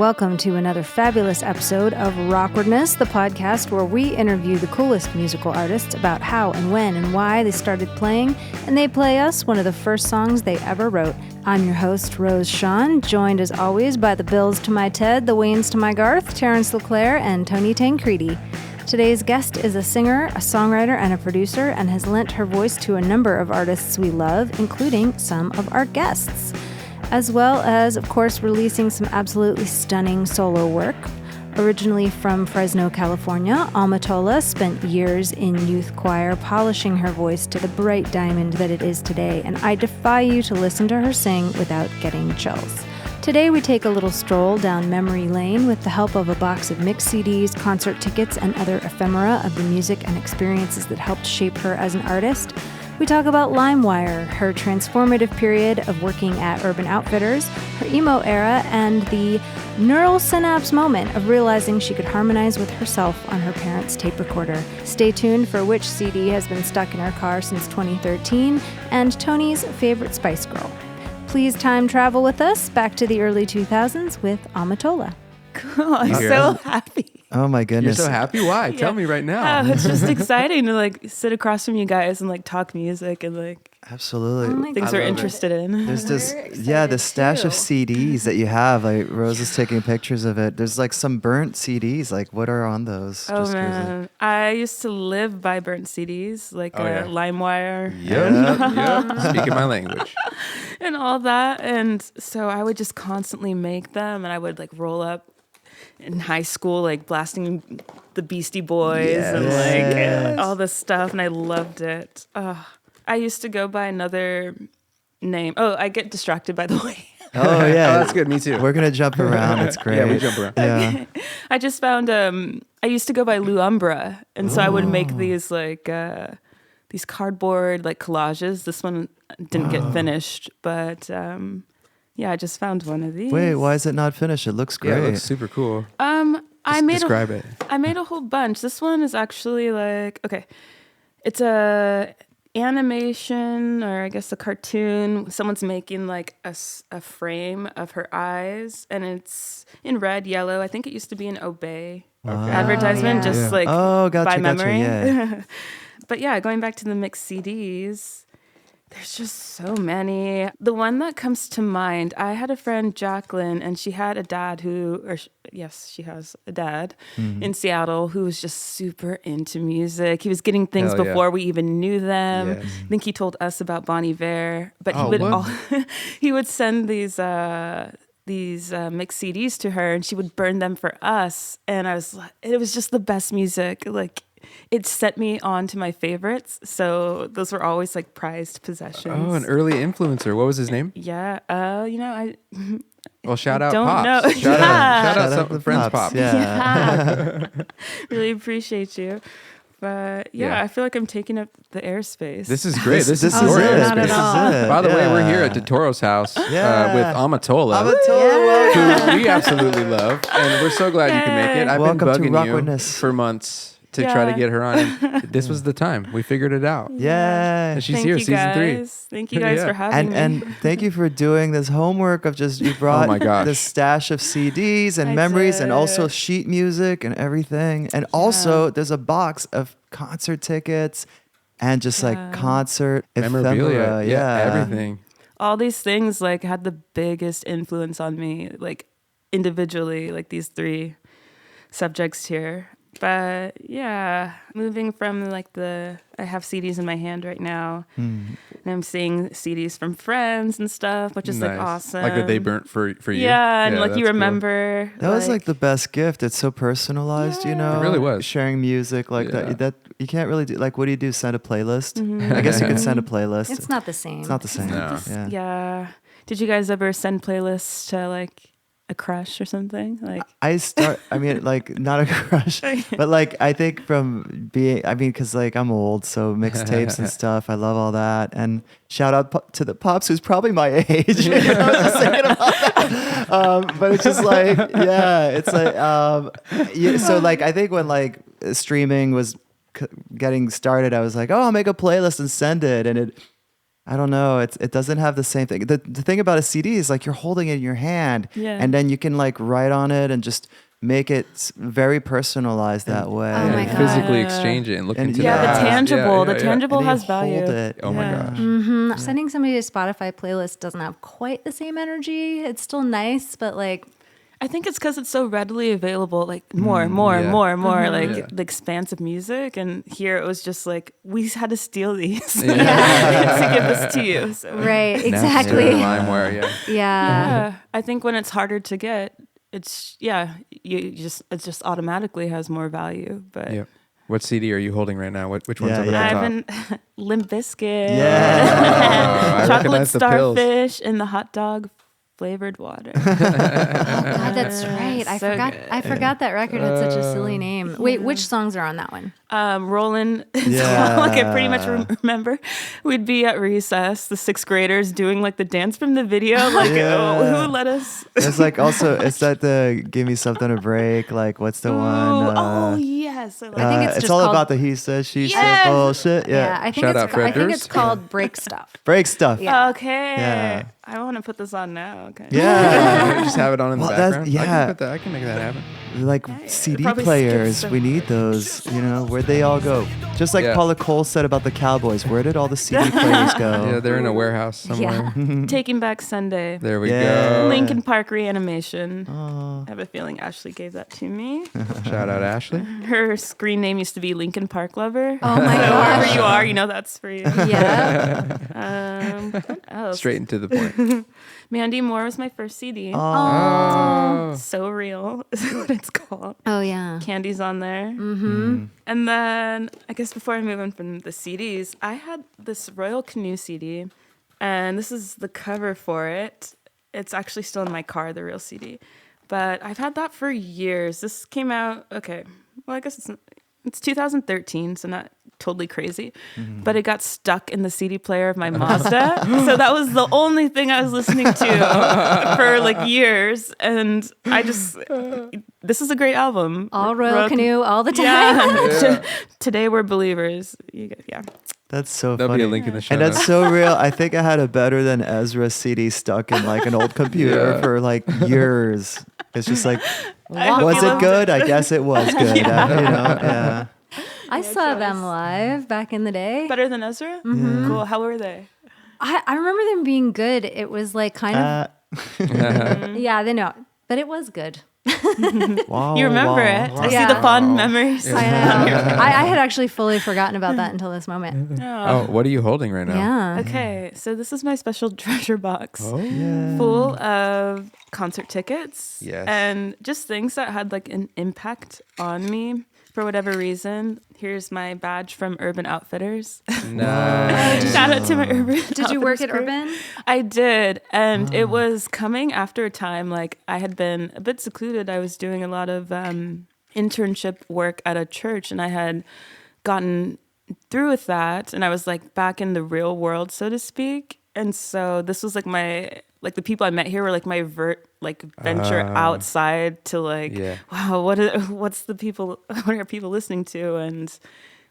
welcome to another fabulous episode of Rockwardness, the podcast where we interview the coolest musical artists about how and when and why they started playing, and they play us one of the first songs they ever wrote. I'm your host, Rose Sean, joined as always by the Bills to my Ted, the Waynes to my Garth, Terence LeClaire, and Tony Tancredi. Today's guest is a singer, a songwriter, and a producer, and has lent her voice to a number of artists we love, including some of our guests, as well as, of course, releasing some absolutely stunning solo work. Originally from Fresno, California, Omotola spent years in youth choir polishing her voice to the bright diamond that it is today, and I defy you to listen to her sing without getting chills. Today we take a little stroll down memory lane with the help of a box of mixed CDs, concert tickets, and other ephemera of the music and experiences that helped shape her as an artist. We talk about Limewire, her transformative period of working at Urban Outfitters, her emo era, and the neural synapse moment of realizing she could harmonize with herself on her parents' tape recorder. Stay tuned for which CD has been stuck in her car since 2013, and Tony's favorite Spice Girl. Please time travel with us back to the early 2000s with Omotola. Cool. I'm so happy. Oh my goodness. You're so happy? Why? Tell me right now. Oh, it's just exciting to sit across from you guys and talk music and Absolutely. things we're interested in. There's this, the stash of CDs that you have. Rose is taking pictures of it. There's some burnt CDs. What are on those? Oh man, I used to live by burnt CDs, Limewire. Yep. Speaking my language. And all that. And so I would just constantly make them, and I would roll up in high school, blasting the Beastie Boys and all this stuff, and I loved it. I used to go by another name. Oh, I get distracted, by the way. Oh yeah, that's good. Me too. We're gonna jump around. It's great. Yeah, we jump around. Yeah. I just found. I used to go by Lou Umbra, and so I would make these these cardboard collages. This one didn't get finished, but. Yeah, I just found one of these. Wait, why is it not finished? It looks great. Yeah, it looks super cool. Describe it. I made a whole bunch. This one is actually okay. It's a animation, or I guess a cartoon. Someone's making a frame of her eyes, and it's in red, yellow. I think it used to be an Obey advertisement, by memory. Yeah. But yeah, going back to the mixed CDs. There's just so many. The one that comes to mind, I had a friend, Jacqueline, and she had a dad she has a dad in Seattle who was just super into music. He was getting things before we even knew them. Yes. I think he told us about Bon Iver, but he would send these mixed CDs to her, and she would burn them for us. And it was just the best music. It set me on to my favorites, so those were always prized possessions. Oh, an early influencer. What was his name? Yeah, Well, shout out don't Pops. know. Shout out some the friends, Pops. Yeah. Really appreciate you. But I feel like I'm taking up the airspace. This is great. This is your your not at airspace. all. By the way, we're here at Totoro's house with Omotola, Omotola, who we absolutely love, and we're so glad you can make it. I've Welcome been to bugging you Rockwardness. for months to try to get her on. And this was the time. We figured it out. Yeah. And she's Thank here, you season 3. guys. Thank you guys for having me. And thank you for doing this homework of you brought this stash of CDs and memories and also sheet music and everything. And also there's a box of concert tickets and just concert memorabilia. ephemera. Yeah. Everything. All these things had the biggest influence on me, individually, these 3 subjects here. But yeah, moving from I have CDs in my hand right now, and I'm seeing CDs from friends and stuff, which is awesome. That they burnt for you. Yeah, and you remember. That was the best gift. It's so personalized, It really was. Sharing music that you can't really do. What do you do? Send a playlist? I guess you could send a playlist. It's not the same. It's not the same. No. Yeah. Did you guys ever send playlists to a crush or something? Not a crush, but I think from because I'm old, so mixtapes and stuff, I love all that. And shout out to the Pops, who's probably my age. I was just thinking about that. But it's just so I think when streaming was getting started, I was I'll make a playlist and send it, and I don't know. It doesn't have the same thing. The thing about a CD is like you're holding it in your hand, and then you can like write on it and just make it very personalized that way. Oh my God. Physically exchange it and look into the that. tangible. The tangible And has you value. hold it. Oh my gosh. Mm-hmm. Sending somebody a Spotify playlist doesn't have quite the same energy. It's still nice, but like, I think it's because it's so readily available, like more, like the expanse of music. And here it was just like, we had to steal these to give this to you. So. right, exactly. Limewire, Yeah. I think when it's harder to get, it just automatically has more value. But what CD are you holding right now? Which one's Yeah, up at the I've top? been Limp Bizkit, I chocolate recognize the pills. starfish, and the hot dog flavored water. Oh God, that's right. I forgot that record had such a silly name. Wait, which songs are on that one? Rolling. Yeah. Like I pretty much remember we'd be at recess, the 6th graders doing like the dance from the video. Like, who let us? It's like also, is that the Give Me Something to Break? Like, what's the one? Oh, yes. I think it's it's just all called- about the he said, she said bullshit. Yeah. I think Shout out Fred I think Durst. it's called Break Stuff. Break stuff. Yeah. Okay. Yeah. I want to put this on now. Okay. Yeah. Just have it on in the Well, that's- background. yeah. I can make that happen. Like CD probably players, skips we need those, where'd they all go? Just like Paula Cole said about the Cowboys, where did all the CD players go? Yeah, they're in a warehouse somewhere. Taking Back Sunday. There we Yeah. go. Linkin Park Reanimation. Oh. I have a feeling Ashley gave that to me. Shout out Ashley. Her screen name used to be Linkin Park Lover. Oh my So gosh. wherever you are, that's for you. Yeah. What else? Straight and to the point. Mandy Moore was my first CD. Oh. So Real is what it's called. Oh yeah. Candy's on there. Mm-hmm. And then I guess before I move on from the CDs, I had this Royal Canoe CD, and this is the cover for it. It's actually still in my car, the real CD. But I've had that for years. This came out, well, I guess it's 2013, so not totally crazy. But it got stuck in the CD player of my Mazda. So that was the only thing I was listening to for like years. And this is a great album. All Royal Canoe all the time. Yeah. Today we're believers. Yeah. That's so There'll funny. be a link in the show And that's notes. so real. I think I had a Better Than Ezra CD stuck in like an old computer for like years. It's just like, was it good? I guess it was good. Yeah. I saw them live back in the day. Better Than Ezra? Mm-hmm. Cool. How were they? I remember them being good. It was like kind of yeah, they know, but it was good. Wow, You remember it. I see the fond memories. I know. I had actually fully forgotten about that until this moment. Oh, what are you holding right now? Yeah. Okay, so this is my special treasure box Oh, full of concert tickets Yes. and just things that had like an impact on me for whatever reason. Here's my badge from Urban Outfitters. nice. Shout out to my Urban Did you work at Outfitters crew. Urban? I did. And it was coming after a time, like I had been a bit secluded. I was doing a lot of internship work at a church, and I had gotten through with that. And I was like back in the real world, so to speak. And so this was like the people I met here were like my venture outside to wow, what are people listening to, and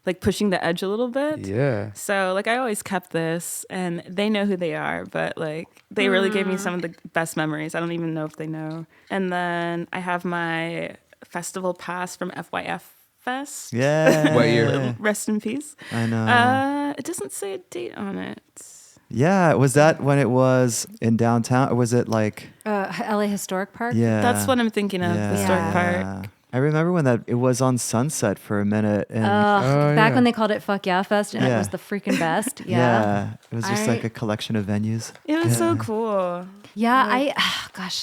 like pushing the edge a little bit. Yeah. So like I always kept this, and they know who they are, but like they really gave me some of the best memories. I don't even know if they know. And then I have my festival pass from FYF Fest. Yeah. What year? Rest in peace. I know. It doesn't say a date on it. Yeah. Was that when it was in downtown, or was it like? LA Historic Park. Yeah. That's what I'm thinking of. Yeah. Historic Park. I remember when it was on Sunset for a minute. And Back when they called it Fuck Yeah Fest, and it Yeah. was the freaking best. Yeah. yeah, it was just like a collection of venues. It was so cool. Yeah,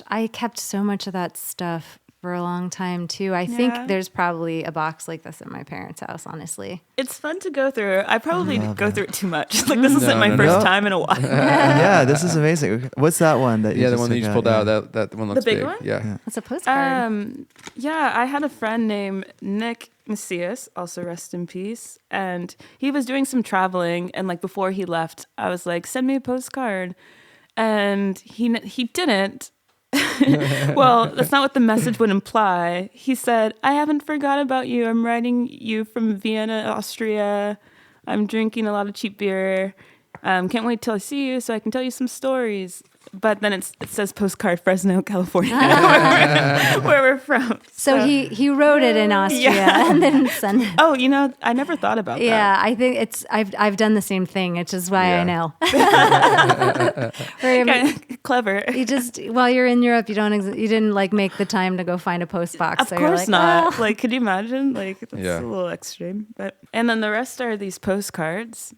I kept so much of that stuff for a long time too. I think there's probably a box like this at my parents' house, honestly. It's fun to go through. I probably go through it too much. Like this isn't my first time in a while. Yeah, this is amazing. What's that one that you Yeah, the just one that you took just pulled out? out. That one looks big big. one? Yeah. That's a postcard. Yeah, I had a friend named Nick Macias, also rest in peace, and he was doing some traveling, and like before he left, I was like, send me a postcard, and he didn't. Well, that's not what the message would imply. He said, I haven't forgot about you. I'm writing you from Vienna, Austria. I'm drinking a lot of cheap beer. Can't wait till I see you so I can tell you some stories. But then it says postcard Fresno, California, where we're from. So he wrote it in Austria and then sent it. Oh, I never thought about that. Yeah, I think I've done the same thing, which is why I know. Clever. You just while you're in Europe, you didn't like make the time to go find a post box. Of so course you're like, not. Oh. Like, could you imagine? Like, that's a little extreme. And then the rest are these postcards,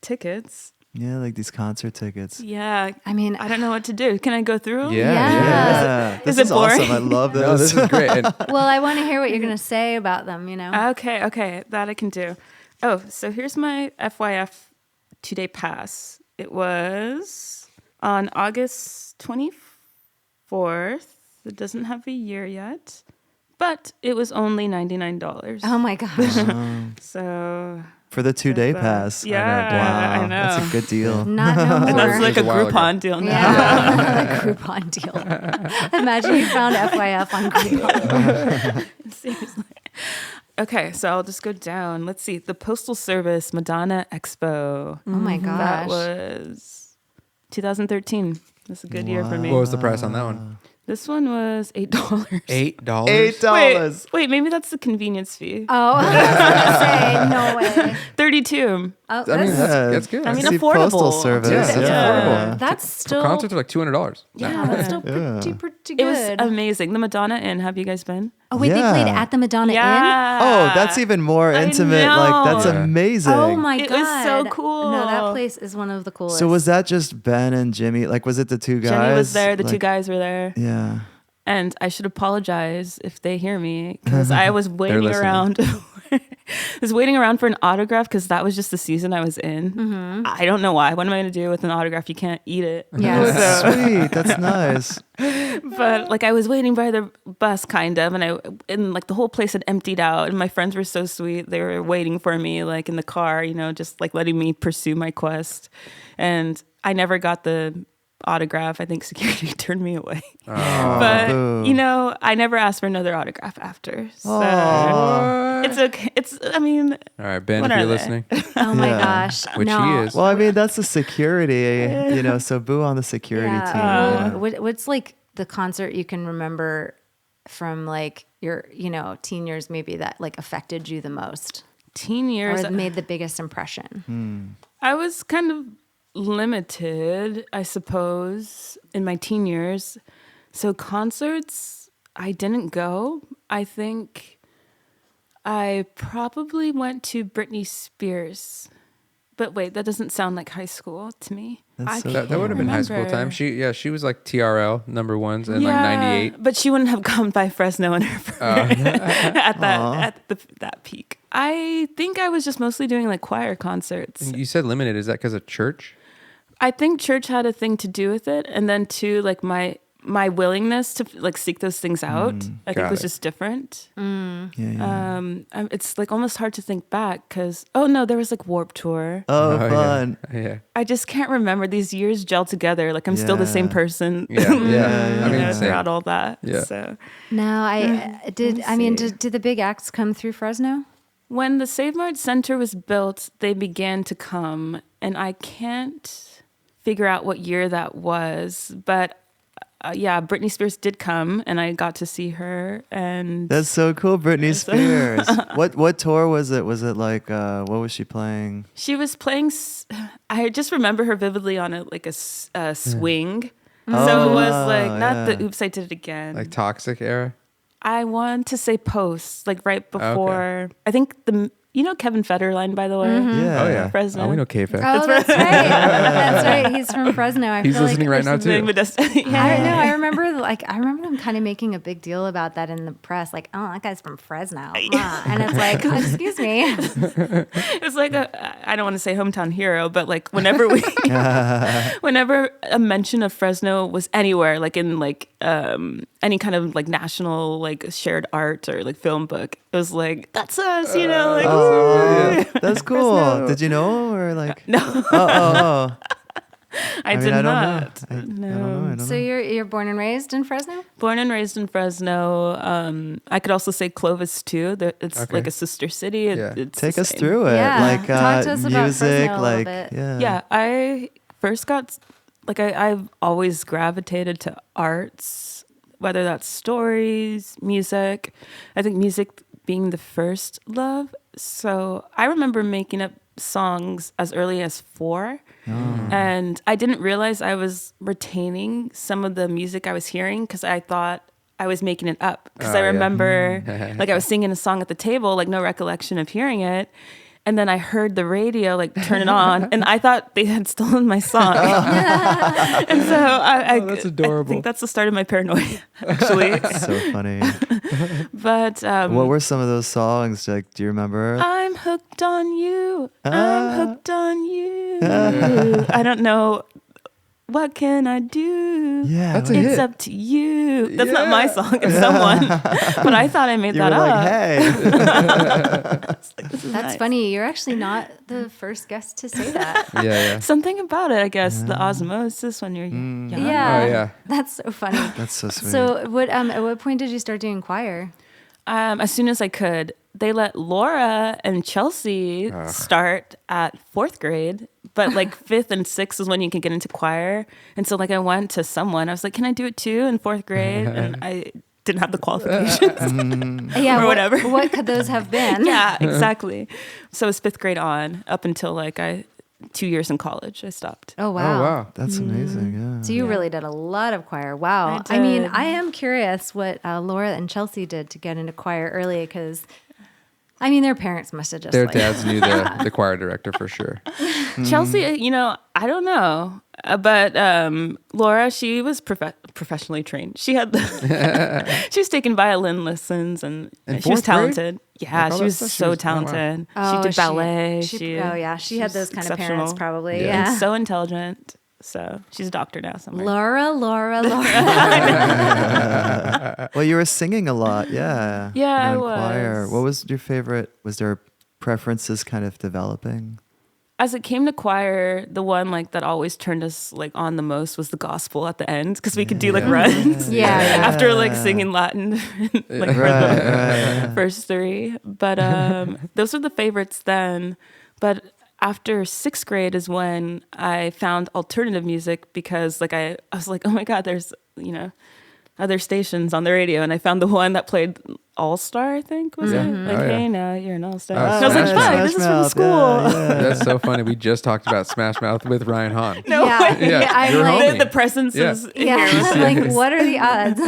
tickets. Yeah, like these concert tickets. Yeah. I mean, I don't know what to do. Can I go through? Yeah. Is This it boring? awesome. I love this. No, this is great. well, I want to hear what you're going to say about them, Okay. That I can do. Oh, so here's my FYF 2-day pass. It was on August 24th. It doesn't have a year yet, but it was only $99. Oh my gosh. So... For the 2-day pass. Yeah, wow, I know. That's a good deal. Not no more. That's like a Groupon deal now. Yeah, a Groupon deal. Imagine you found FYF on Groupon. Seriously. Okay, so I'll just go down. Let's see. The Postal Service Madonna Expo. Oh my gosh. That was 2013. That's a good year for me. What was the price on that one? This one was $8. $8? $8. Wait, maybe that's the convenience fee. Oh, I was going to say, no way. 32. Oh, I mean, that's good. I mean, See, affordable. Postal Service. Yeah, that's affordable. that's still... Concerts are like $200. Yeah, that's still pretty It good. was amazing. The Madonna Inn. Have you guys been? Oh, wait, they played at the Madonna Inn? Oh, that's even more intimate. Like, that's amazing. Oh my God. It was so cool. No, that place is one of the coolest. So was that just Ben and Jimmy? Like, was it the two guys? Jenny was there. The like, two guys were there. Yeah. And I should apologize if they hear me because I was waiting listening. around. I was waiting around for an autograph because that was just the season I was in. Mm-hmm. I don't know why. What am I going to do with an autograph? You can't eat it. Yeah. That's sweet. That's nice. But like I was waiting by the bus kind of and like the whole place had emptied out and my friends were so sweet. They were waiting for me like in the car, just like letting me pursue my quest. And I never got the autograph. I think security turned me away. But I never asked for another autograph after. So it's okay. All right, Ben, if you're listening. Oh my gosh. Which no. he is. Well, I mean, that's the security, so boo on the security team. What's like the concert you can remember from like your, teen years maybe that like affected you the most? Teen years. Or made the biggest impression? I was kind of limited, I suppose, in my teen years. So concerts, I didn't go. I think I probably went to Britney Spears. But wait, that doesn't sound like high school to me. That would have been high school time. She was like TRL number ones in like 98. But she wouldn't have come by Fresno in her at that peak. I think I was just mostly doing like choir concerts. You said limited. Is that because of church? I think church had a thing to do with it, and then too, like my willingness to like seek those things out, I think was just different. It's like almost hard to think back because there was like Warped Tour. Oh, fun! Yeah. I just can't remember. These years gel together. Like I'm still the same person. Yeah. I mean, throughout all that. Yeah. So No, I did. I mean, did the big acts come through Fresno? when the Save Mart Center was built, they began to come, and I can't figure out what year that was, but Britney Spears did come, and I got to see her. And that's so cool, Britney Spears. What tour was it? Was it like what was she playing? She was playing. I just remember her vividly on a swing. So it was like not the "Oops, I Did It Again," like Toxic era. I want to say post, like right before. Okay. I think Kevin Federline, by the way. Mm-hmm. Yeah. Oh yeah, Fresno. Oh, we know K-Fed. Oh, that's right. That's right. He's from Fresno. He's listening right now too. I remember them kind of making a big deal about that in the press. Like, oh, that guy's from Fresno, and it's like, excuse me. It's like I don't want to say hometown hero, but like whenever a mention of Fresno was anywhere, like in like any kind of like national like shared art or like film book, it was like that's us, That's cool. Did you know or like no? Oh. I did not. I don't know. So you're born and raised in Fresno? Born and raised in Fresno. I could also say Clovis too. It's like a sister city. It's Take us through it. Yeah. Like Talk to us about music, Fresno a like little bit. Yeah, I first got I've always gravitated to arts, whether that's stories, music. I think music being the first love. So I remember making up songs as early as 4. And I didn't realize I was retaining some of the music I was hearing because I thought I was making it up. Because I remember I was singing a song at the table, like no recollection of hearing it. And then I heard the radio turn it on, and I thought they had stolen my song. And so that's adorable. I think that's the start of my paranoia, actually. So funny. But what were some of those songs? Like, do you remember? I'm hooked on you. I'm hooked on you. I don't know. What can I do? Yeah, that's a it's hit. up to you. That's not my song. It's someone. But I thought I made that up. Hey. This is That's nice. funny. You're actually not the first guest to say that. Yeah. Something about it, I guess. The osmosis when you're young. Yeah. Oh, yeah. That's so funny. That's so sweet. So at what point did you start doing choir? As soon as I could. They let Laura and Chelsea start at 4th grade, but 5th and 6th is when you can get into choir. And so I went to someone. I was like, can I do it too in 4th grade? And I didn't have the qualifications. Yeah, or whatever. What could those have been? Yeah, exactly. So it was 5th grade on up until 2 years in college. I stopped. Oh, wow. Oh, wow. That's amazing. Yeah. So you really did a lot of choir. Wow. I I mean, did. I am curious what Laura and Chelsea did to get into choir early because, I mean, their parents must have just Their dads knew the choir director for sure. Chelsea, I don't know. But Laura, she was professionally trained. She had she was taking violin lessons and she was 4th grade? talented. Yeah, Like all she that was stuff? so talented. Oh, she did ballet. She had those kind of exceptional. parents probably. Yeah. Yeah. And so intelligent. So she's a doctor now somewhere. Laura. Well, you were singing a lot. Yeah. Yeah, in I was. choir. What was your favorite? Was there preferences kind of developing? As it came to choir, the one that always turned us on the most was the gospel at the end because we could do runs. Yeah. After singing Latin, Right. first 3. But those were the favorites then. But after 6th grade is when I found alternative music because I was like, oh my God, there's other stations on the radio, and I found the one that played All Star, I think was it? Hey, now you're an All Star. Oh, I was like, Smash fuck, Mouth. this is from Smash school. Mouth, yeah. That's so funny. We just talked about Smash Mouth with Ryan Hahn. No Yeah. way. Yeah, I'm you're like, homie. The presence is here. I'm like, what are the odds?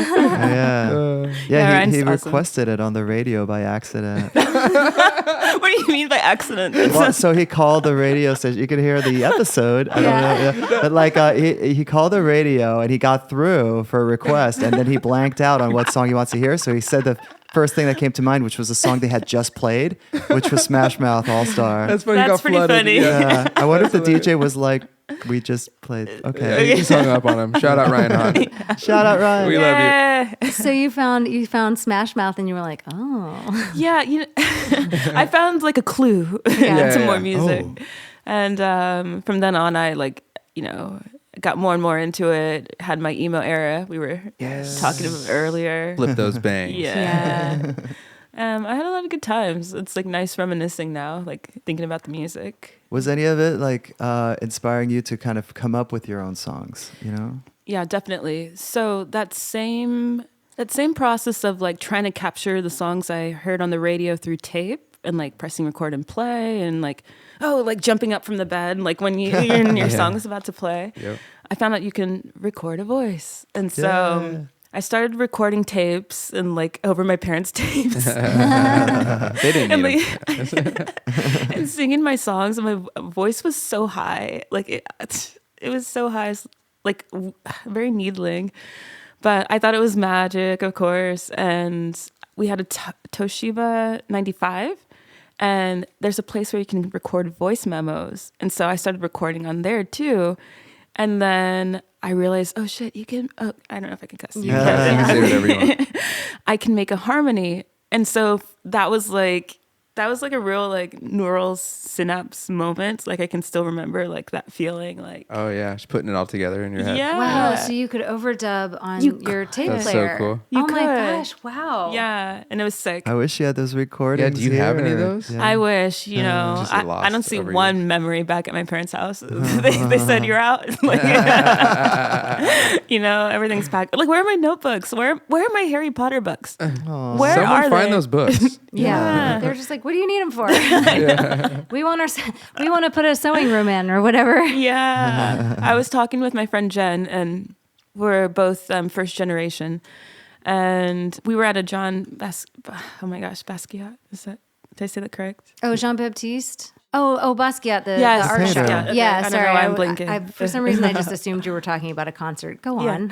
Yeah, Ryan's he awesome. requested it on the radio by accident. What do you mean by accident? Well, so he called the radio station. You could hear the episode. I don't know. But he called the radio and he got through for a request, and then he blanked out on what song he wants to hear. So he said the first thing that came to mind, which was a song they had just played, which was Smash Mouth All Star. That's funny. That's He got pretty flooded. funny. Yeah. I wonder if the DJ was like, we just played. Okay. He just hung up on him. Shout out Ryan Hahn. Shout out Ryan. We love you. So you found Smash Mouth and you were like, oh. Yeah, I found a clue Yeah. to more Yeah. music. And from then on, I got more and more into it. Had my emo era. We were talking about earlier. Flip those bangs. Yeah. I had a lot of good times. It's nice reminiscing now, thinking about the music. Was any of it inspiring you to kind of come up with your own songs, Yeah, definitely. So that same process of trying to capture the songs I heard on the radio through tape and pressing record and play and jumping up from the bed when your song is about to play. Yep. I found out you can record a voice. And so I started recording tapes and over my parents' tapes. They didn't and need him. and singing my songs, and my voice was so high. It was so high, very needling. But I thought it was magic, of course. And we had a Toshiba 95. And there's a place where you can record voice memos. And so I started recording on there too. And then I realized, oh shit, you can, I don't know if I can cuss. You can say whatever you want. I can make a harmony. And so that was that was like a real like neural synapse moment. Like I can still remember like that feeling. Like oh yeah, just putting it all together in your head. Yeah. Wow. So you could overdub on your tape That's player. so cool. You my could. gosh! Wow. Yeah, and it was sick. I wish you had those recordings. Yeah, do you have any of here. those? Yeah. I wish, you know, Just I lost don't see over one years. memory back at my parents' house. they said you're out. Like, you know, everything's packed. Like, where are my notebooks? Where are my Harry Potter books? Where Someone are find they? those books. Yeah. They're just like, what do you need them for? we want to put a sewing room in or whatever. Yeah. I was talking with my friend Jen, and we're both first generation. And we were at a Basquiat. Did I say that correct? Oh, Jean-Baptiste. Oh, Basquiat, the Yes, art show. painter. Okay. Yeah, I don't sorry. know why I'm blinking. For some reason, I just assumed you were talking about a concert. Go on.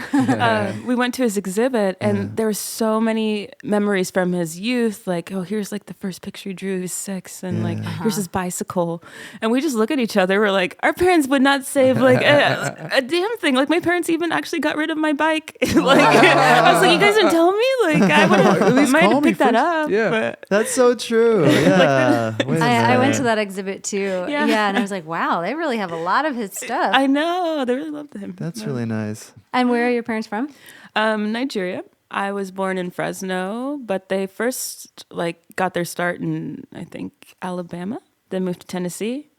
We went to his exhibit, and there were so many memories from his youth. Like, oh, here's like the first picture he drew. He was 6, and like here's his bicycle. And we just look at each other. We're like, our parents would not save like a damn thing. Like my parents even actually got rid of my bike. Like I was like, you guys didn't tell me. Like I would have might have picked that up. Yeah. But That's so true. Yeah. Wait a I went minute. to that exhibit too. Yeah. And I was like, wow, they really have a lot of his stuff. I know they really loved him. That's really nice. And where are your parents from? Nigeria. I was born in Fresno, but they first like got their start in, I think, Alabama. Then moved to Tennessee,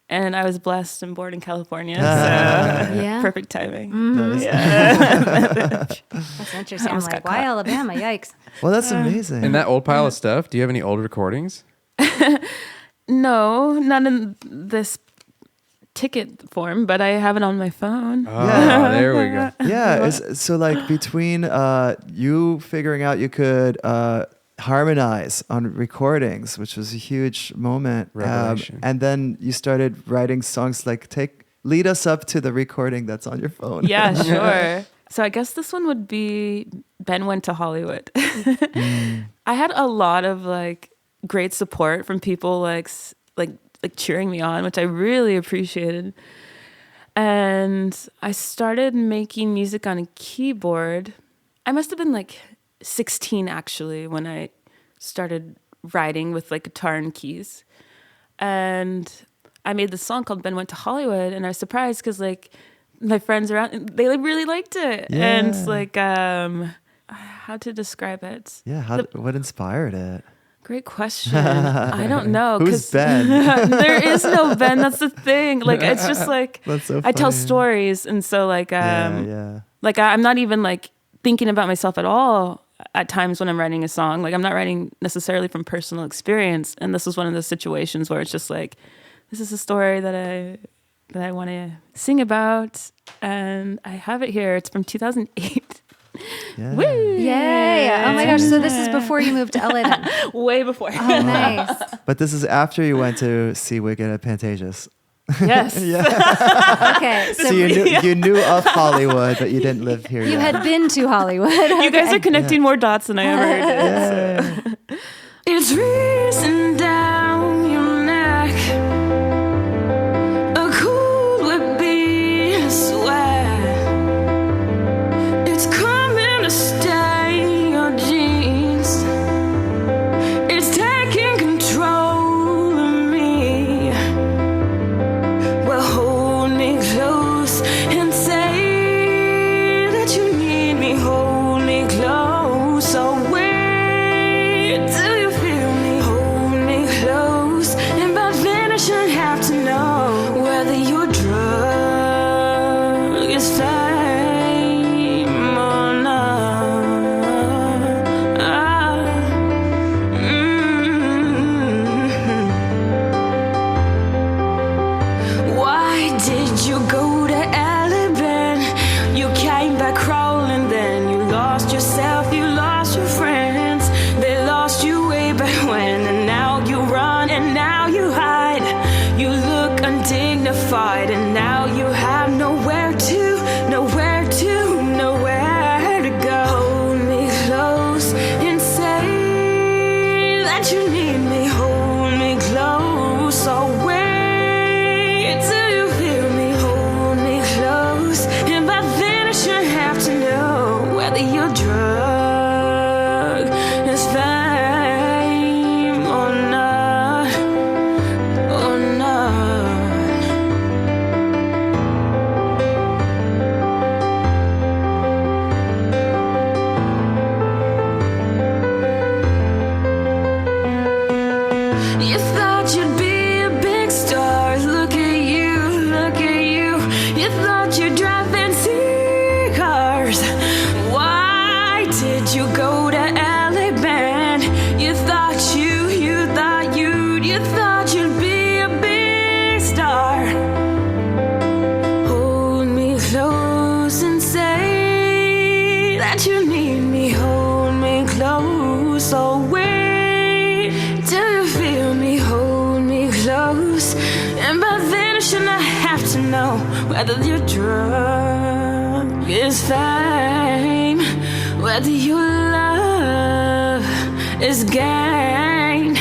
and I was blessed and born in California. So Yeah. perfect timing. Nice. That's interesting. I'm Almost like, got why caught. Alabama? Yikes. Well, that's amazing. In that old pile of stuff, do you have any old recordings? No, not in this ticket form, but I have it on my phone. Oh, Yeah. there we go. Yeah. So like between you figuring out you could harmonize on recordings, which was a huge moment, Revelation. and then you started writing songs like lead us up to the recording that's on your phone. Yeah, sure. So I guess this one would be Ben Went to Hollywood. I had a lot of like great support from people like cheering me on, which I really appreciated. And I started making music on a keyboard. I must have been like 16 actually when I started writing with like guitar and keys. And I made this song called Ben Went to Hollywood, and I was surprised because like my friends around, they like, really liked it. Yeah. And it's like how to describe it. Yeah. What inspired it? Great question. I don't know. Who's Ben? There is no Ben. That's the thing. Like it's just like That's so I tell funny. stories, and so like Yeah. like I'm not even like thinking about myself at all at times when I'm writing a song. Like I'm not writing necessarily from personal experience, and this was one of those situations where it's just like this is a story that I want to sing about, and I have it here. It's from 2008. Yeah. Woo! Yay. Oh my gosh. So this is before you moved to LA then. Way before. Oh, nice. But this is after you went to see Wicked at Pantages. Yes. Okay. So So you knew of Hollywood, but you didn't live here you yet. had been to Hollywood. You guys are connecting more dots than I ever did. So. It's racing down your neck, a cool whip being sweat. It's coming to stay your jeans. It's taking control of me. Well, hold me close and say that you need me. Hold me close. So wait till you feel me. Hold me close. And by then I shouldn't have to know whether your drug is fame or not. Why did you go to Alabama? You came back crawling, then you lost yourself, you lost your friends. They lost you way back when, and now you run and now you hide. You look undignified, and now you have nowhere to go. Hold me close and say that you need me. Hold me close. So wait till you feel me. Hold me close. And by then I shouldn't have to know whether your drug is fame or not. use. And by then I should not have to know whether your drug is fame, whether your love is gain,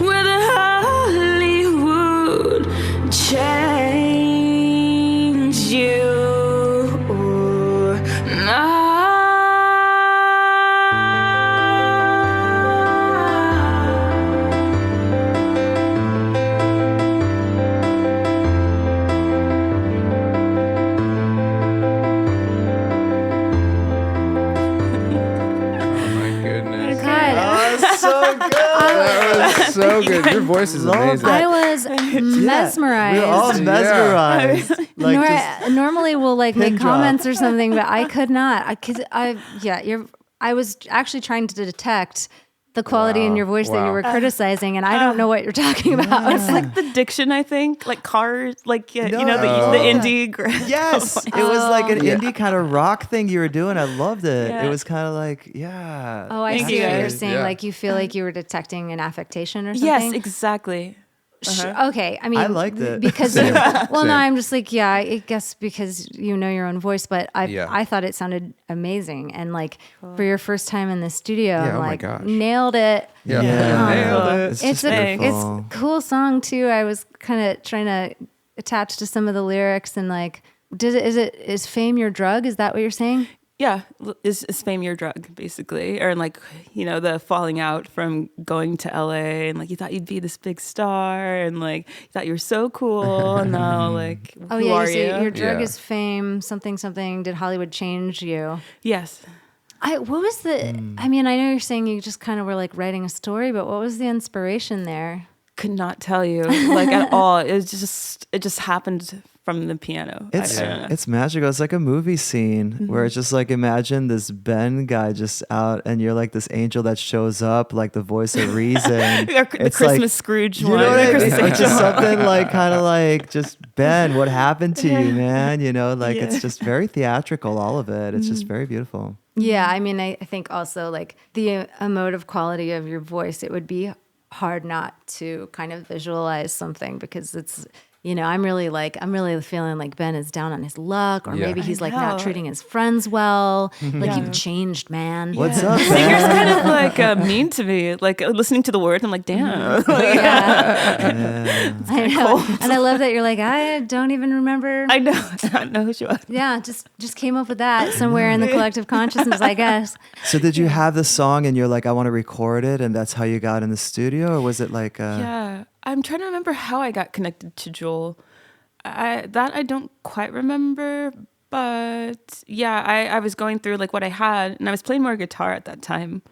whether Hollywood change you or not. So good. Your voice is amazing. I was mesmerized. We're all mesmerized. Normally we'll like make pin drop. comments or something, but I could not. I was actually trying to detect the quality in your voice that you were criticizing, and I don't know what you're talking about. It's like the diction, I think, like cars, like the indie. Yes, it was like an indie kind of rock thing you were doing. I loved it. It was kind of like, Oh, I see what you're saying. Like you feel like you were detecting an affectation or something. Yes, exactly. Okay, I mean, I liked it. because Same. no, I'm just like, yeah, I guess because you know your own voice, but I thought it sounded amazing, and like for your first time in the studio, I'm like, nailed it. Yeah. nailed it. It's a cool song too. I was kind of trying to attach to some of the lyrics and like, is fame your drug? Is that what you're saying? Yeah, is fame your drug, basically? Or like, the falling out from going to LA and like you thought you'd be this big star and like you thought you were so cool and now like, who are you? Your drug is fame, something. Did Hollywood change you? Yes. What was the, I mean, I know you're saying you just kind of were like writing a story, but what was the inspiration there? Could not tell you like at all. It just happened from the piano. It's magical. It's like a movie scene where it's just like, imagine this Ben guy just out and you're like this angel that shows up, like the voice of reason. The Christmas like, Scrooge you one. know what I mean? It's just something like kind of like just Ben, what happened to you, man? Like it's just very theatrical, all of it. It's just very beautiful. Yeah, I mean, I think also like the emotive quality of your voice, it would be hard not to kind of visualize something because it's, I'm really feeling like Ben is down on his luck, or maybe he's like not treating his friends well. Like you've changed, man. What's up, Ben? Singer's kind of like mean to me. Like listening to the words, I'm like, damn. I know. And I love that you're like, I don't even remember. I know. I don't know who she was. Yeah, just came up with that somewhere in the collective consciousness, I guess. So did you have the song and you're like, I want to record it, and that's how you got in the studio, or was it like? Yeah. I'm trying to remember how I got connected to Joel. I don't quite remember, but yeah, I was going through like what I had, and I was playing more guitar at that time.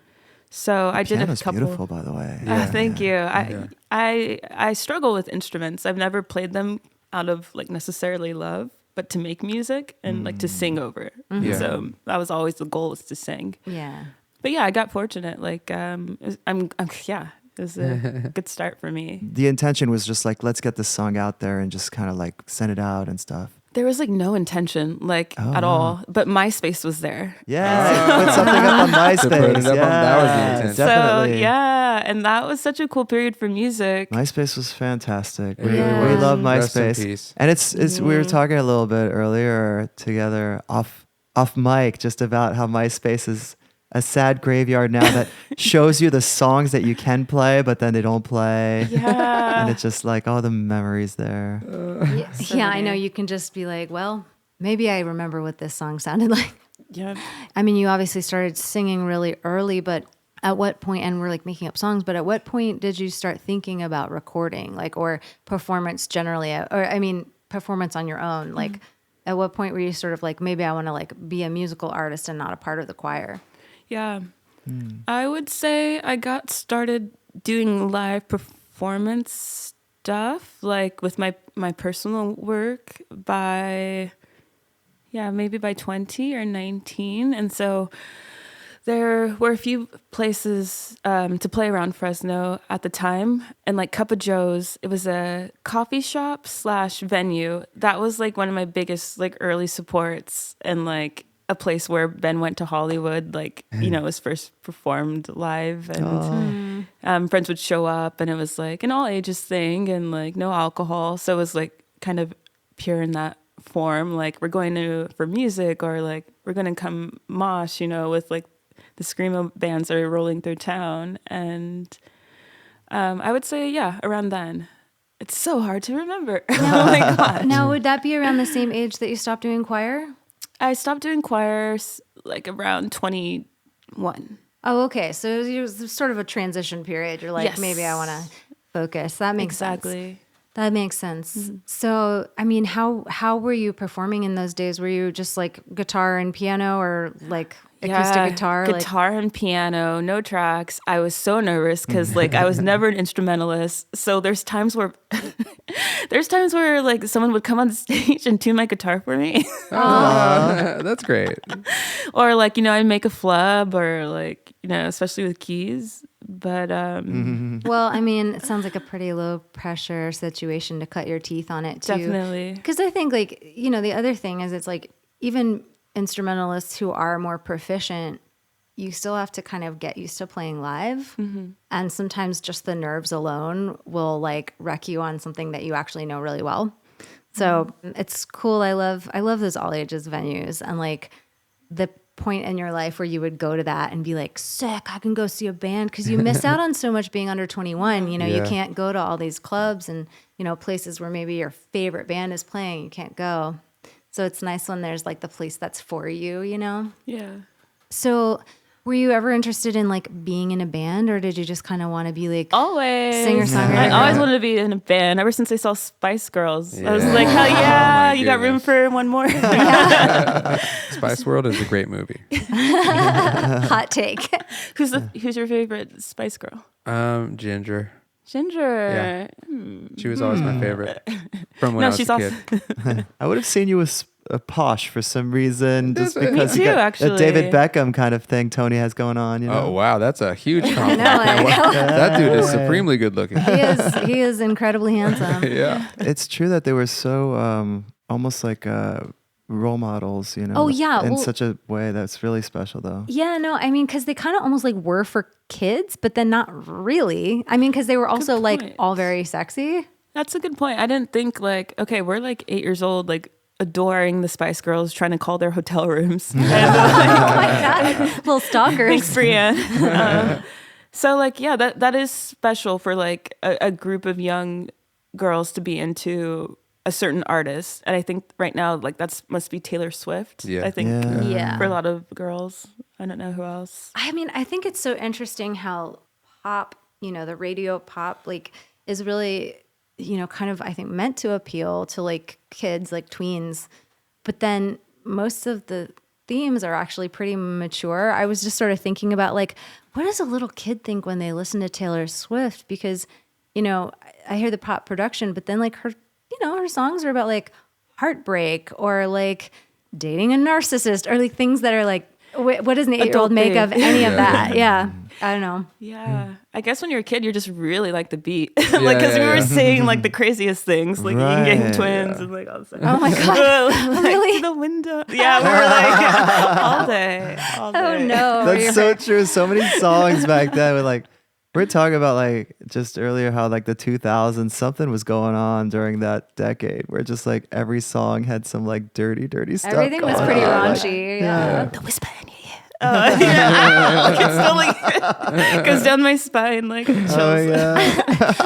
So I did a couple. Beautiful, by the way. Thank you. I struggle with instruments. I've never played them out of like necessarily love, but to make music and like to sing over it. So that was always the goal, was to sing. Yeah. But yeah, I got fortunate. Like it was a good start for me. The intention was just like, let's get this song out there and just kind of like send it out and stuff. There was like no intention, like at all, but MySpace was there. Yeah, put something up on MySpace. That was the intent. Definitely. So yeah, and that was such a cool period for music. MySpace was fantastic. We love Rest in MySpace, peace. and it's we were talking a little bit earlier together off mic just about how MySpace is a sad graveyard now that shows you the songs that you can play, but then they don't play. Yeah. And it's just like all the memories there. I know. You can just be like, well, maybe I remember what this song sounded like. Yeah. I mean, you obviously started singing really early, but at what point, and we're like making up songs, but at what point did you start thinking about recording, like, or performance generally, or I mean, performance on your own? Like, at what point were you sort of like, maybe I want to like be a musical artist and not a part of the choir? Yeah. I would say I got started doing live performance stuff, like with my personal work maybe by 20 or 19. And so there were a few places to play around Fresno at the time. And like Cuppa Joe's, it was a coffee shop / venue. That was like one of my biggest like early supports and like a place where Ben went to Hollywood, like, you know, it was first performed live, and friends would show up, and it was like an all ages thing, and like no alcohol. So it was like kind of pure in that form. Like, we're going for music, or like we're going to come mosh, you know, with like the screamo bands that are rolling through town. And I would say, yeah, around then. It's so hard to remember. Oh my gosh. Now, would that be around the same age that you stopped doing choir? I stopped doing choirs like around 21. Oh, okay. So it was sort of a transition period. You're like, Yes. maybe I want to focus. That makes sense. Exactly. That makes sense. So, I mean, how were you performing in those days? Were you just like guitar and piano, or like acoustic guitar? Guitar and piano, no tracks. I was so nervous because like I was never an instrumentalist. So there's times where like someone would come on stage and tune my guitar for me. That's great. Or like, you know, I'd make a flub, or like, you know, especially with keys. But Well, I mean, it sounds like a pretty low pressure situation to cut your teeth on it too. Definitely. Because I think, like, you know, the other thing is, it's like, even instrumentalists who are more proficient, you still have to kind of get used to playing live. And sometimes just the nerves alone will like wreck you on something that you actually know really well. So it's cool. I love those all ages venues, and like the point in your life where you would go to that and be like, sick, I can go see a band, because you miss out on so much being under 21. You know, you can't go to all these clubs and, you know, places where maybe your favorite band is playing. You can't go. So it's nice when there's like the place that's for you, you know? yeah. So were you ever interested in like being in a band, or did you just kind of want to be like Always. singer-songwriter? I always wanted to be in a band ever since I saw Spice Girls. I was Yeah. like, hell yeah, Oh my you got room goodness. for one more. Spice World is a great movie. Hot take. Who's your favorite Spice Girl? Ginger. Ginger. She was always my favorite from when I was she's a awesome. kid. I would have seen you as a posh for some reason, just Me because you too, got actually. that David Beckham kind of thing Tony has going on. You know? Oh wow, that's a huge compliment. I know. That dude is supremely good looking. He is incredibly handsome. Yeah. It's true that they were so almost like role models, you know. Oh, yeah, in well- such a way that's really special, though. Yeah, no, I mean, because they kind of almost like were for kids, but then not really. I mean, because they were also like point. all very sexy. That's a good point. I didn't think like, okay, we're like 8 years old, like adoring the Spice Girls, trying to call their hotel rooms. And, Oh my God. Little stalkers. thanks, Brienne. So like, yeah, that is special for like a group of young girls to be into a certain artist. And I think right now, like must be Taylor Swift. Yeah. I think Yeah. for a lot of girls. I don't know who else. I mean, I think it's so interesting how pop, you know, the radio pop, like, is really, you know, kind of, I think, meant to appeal to like kids, like tweens. But then most of the themes are actually pretty mature. I was just sort of thinking about like, what does a little kid think when they listen to Taylor Swift? Because, you know, I hear the pop production, but then like her, you know, her songs are about like heartbreak, or like dating a narcissist, or like things that are like, what does an 8-year-old make of any of that? Yeah. I don't know. Yeah. I guess when you're a kid, you're just really like the beat. Like, because we were saying like the craziest things, like Yin Gang Right. Twins and like all this stuff. Oh my God. Like, Really? the window. Yeah, we were like all day. Oh no. That's so true. So many songs back then were like, we're talking about like just earlier how like the 2000s, something was going on during that decade where just like every song had some like dirty stuff. Everything was going pretty on. Like, raunchy. Yeah. The whisper in your ear. Like it still like goes down my spine like chills. Oh yeah.